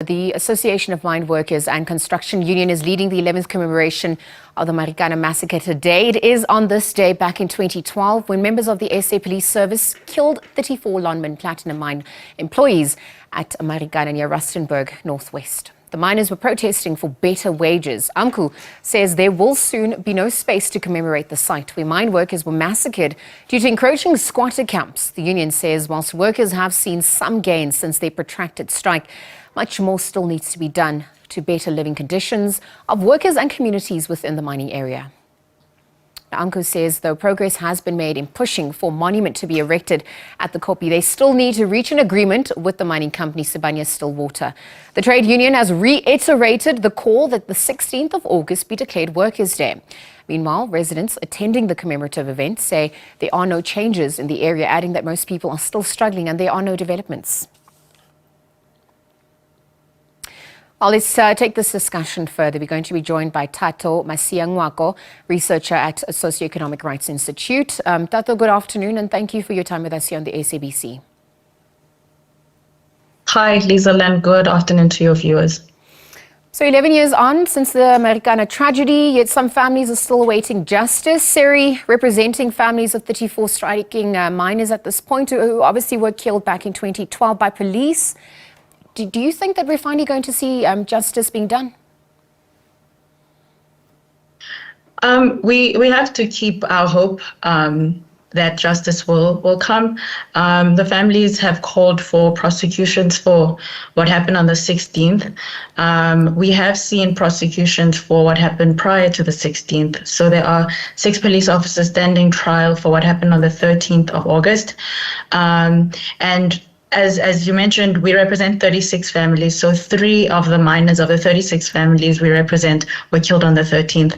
The Association of Mineworkers and Construction Union is leading the 11th commemoration of the Marikana Massacre today. It is on this day back in 2012 when members of the SA Police Service killed 34 Lonmin platinum mine employees at Marikana near Rustenburg, northwest. The miners were protesting for better wages. AMCU says there will soon be no space to commemorate the site where mine workers were massacred due to encroaching squatter camps. The union says whilst workers have seen some gains since their protracted strike, much more still needs to be done to better living conditions of workers and communities within the mining area. AMCU says though progress has been made in pushing for a monument to be erected at the Kopi, they still need to reach an agreement with the mining company Sibanye-Stillwater. The trade union has reiterated the call that the 16th of August be declared Workers' Day. Meanwhile, residents attending the commemorative event say there are no changes in the area, adding that most people are still struggling and there are no developments. Well, let's take this discussion further. We're going to be joined by Thato Masiangoako, researcher at Socio-Economic Rights Institute. Thato, good afternoon and thank you for your time with us here on the SABC. Hi, Lisa, and good afternoon to your viewers. So 11 years on since the Marikana tragedy, yet some families are still awaiting justice. SERI, representing families of 34 striking miners at this point, who obviously were killed back in 2012 by police. Do you think that we're finally going to see justice being done? We have to keep our hope that justice will come. The families have called for prosecutions for what happened on the 16th. We have seen prosecutions for what happened prior to the 16th. So there are 6 police officers standing trial for what happened on the 13th of August. And as you mentioned, we represent 36 families. So 3 of the miners of the 36 families we represent were killed on the 13th.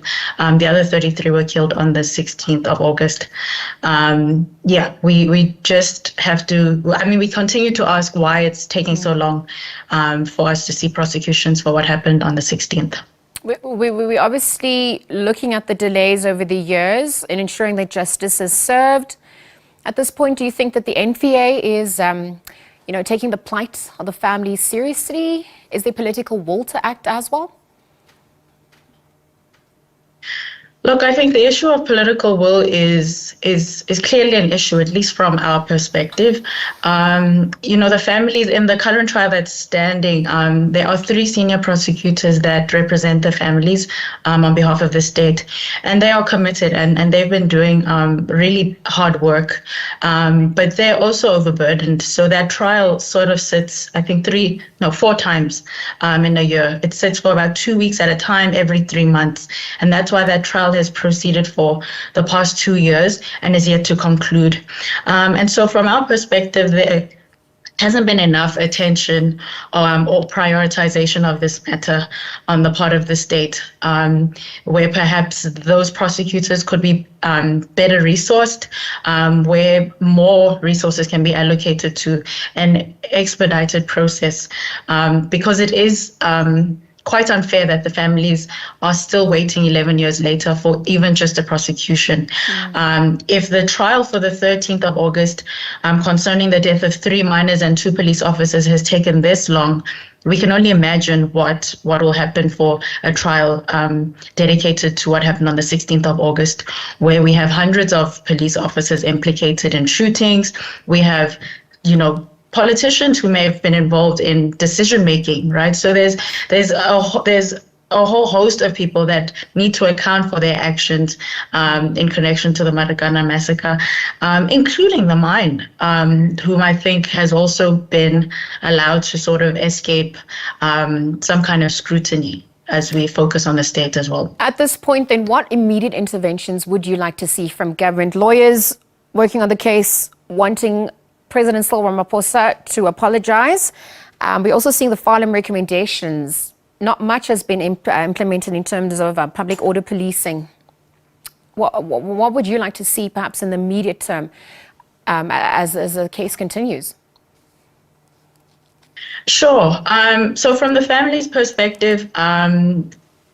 The other 33 were killed on the 16th of August. We just have to, we continue to ask why it's taking so long for us to see prosecutions for what happened on the 16th. We're obviously looking at the delays over the years in ensuring that justice is served. At this point, do you think that the NVA is taking the plight of the families seriously? Is there political will to act as well? Look, I think the issue of political will is clearly an issue, at least from our perspective. The families in the current trial that's standing, there are 3 senior prosecutors that represent the families on behalf of the state, and they are committed and they've been doing really hard work, but they're also overburdened. So that trial sort of sits, I think 4 times in a year. It sits for about 2 weeks at a time every 3 months, and that's why that trial has proceeded for the past 2 years and is yet to conclude. And so from our perspective, there hasn't been enough attention or prioritization of this matter on the part of the state, where perhaps those prosecutors could be better resourced, where more resources can be allocated to an expedited process, because it is quite unfair that the families are still waiting 11 years later for even just a prosecution. If the trial for the 13th of August concerning the death of 3 miners and 2 police officers has taken this long, we can only imagine what will happen for a trial dedicated to what happened on the 16th of August, where we have hundreds of police officers implicated in shootings. We have, politicians who may have been involved in decision making, right? So there's a whole host of people that need to account for their actions in connection to the Marikana Massacre, including the mine, whom I think has also been allowed to sort of escape some kind of scrutiny as we focus on the state as well. At this point, then, what immediate interventions would you like to see from government? Lawyers working on the case wanting President Cyril Ramaphosa to apologize. We're also seeing the Farnham recommendations. Not much has been implemented in terms of public order policing. What would you like to see perhaps in the immediate term as the case continues? Sure. So from the family's perspective,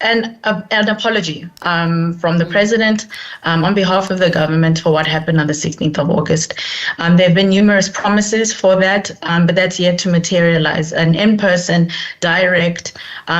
an apology from the president on behalf of the government for what happened on the 16th of August. There have been numerous promises for that, but that's yet to materialize. An in-person, direct,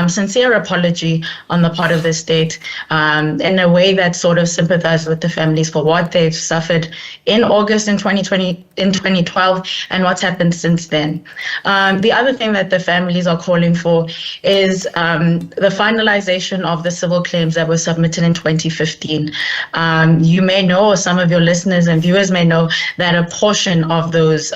sincere apology on the part of the state in a way that sort of sympathizes with the families for what they've suffered in August in 2012 and what's happened since then. The other thing that the families are calling for is the finalization of the civil claims that were submitted in 2015. You may know, or some of your listeners and viewers may know, that a portion of those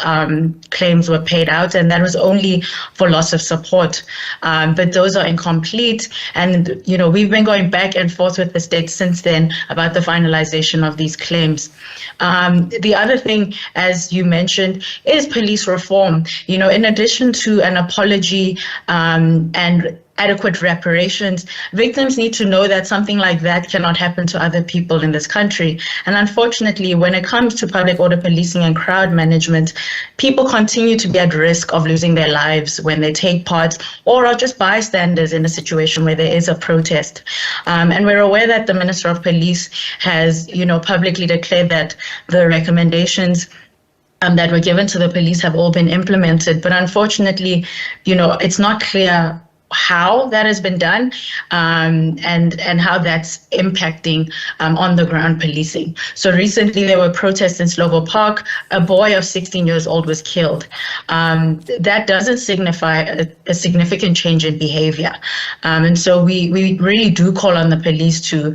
claims were paid out, and that was only for loss of support. But those are incomplete, and we've been going back and forth with the state since then about the finalization of these claims. The other thing, as you mentioned, is police reform. In addition to an apology and adequate reparations, victims need to know that something like that cannot happen to other people in this country. And unfortunately, when it comes to public order policing and crowd management, people continue to be at risk of losing their lives when they take part or are just bystanders in a situation where there is a protest. And we're aware that the Minister of Police has, publicly declared that the recommendations that were given to the police have all been implemented. But unfortunately, it's not clear how that has been done and how that's impacting on the ground policing. So recently there were protests in Slovo Park. A boy of 16 years old was killed. That doesn't signify a significant change in behavior. And so we really do call on the police to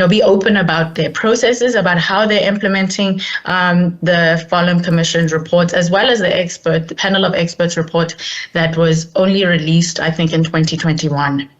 be open about their processes, about how they're implementing the Farlam Commission's reports, as well as the panel of experts report that was only released, I think, in 2021.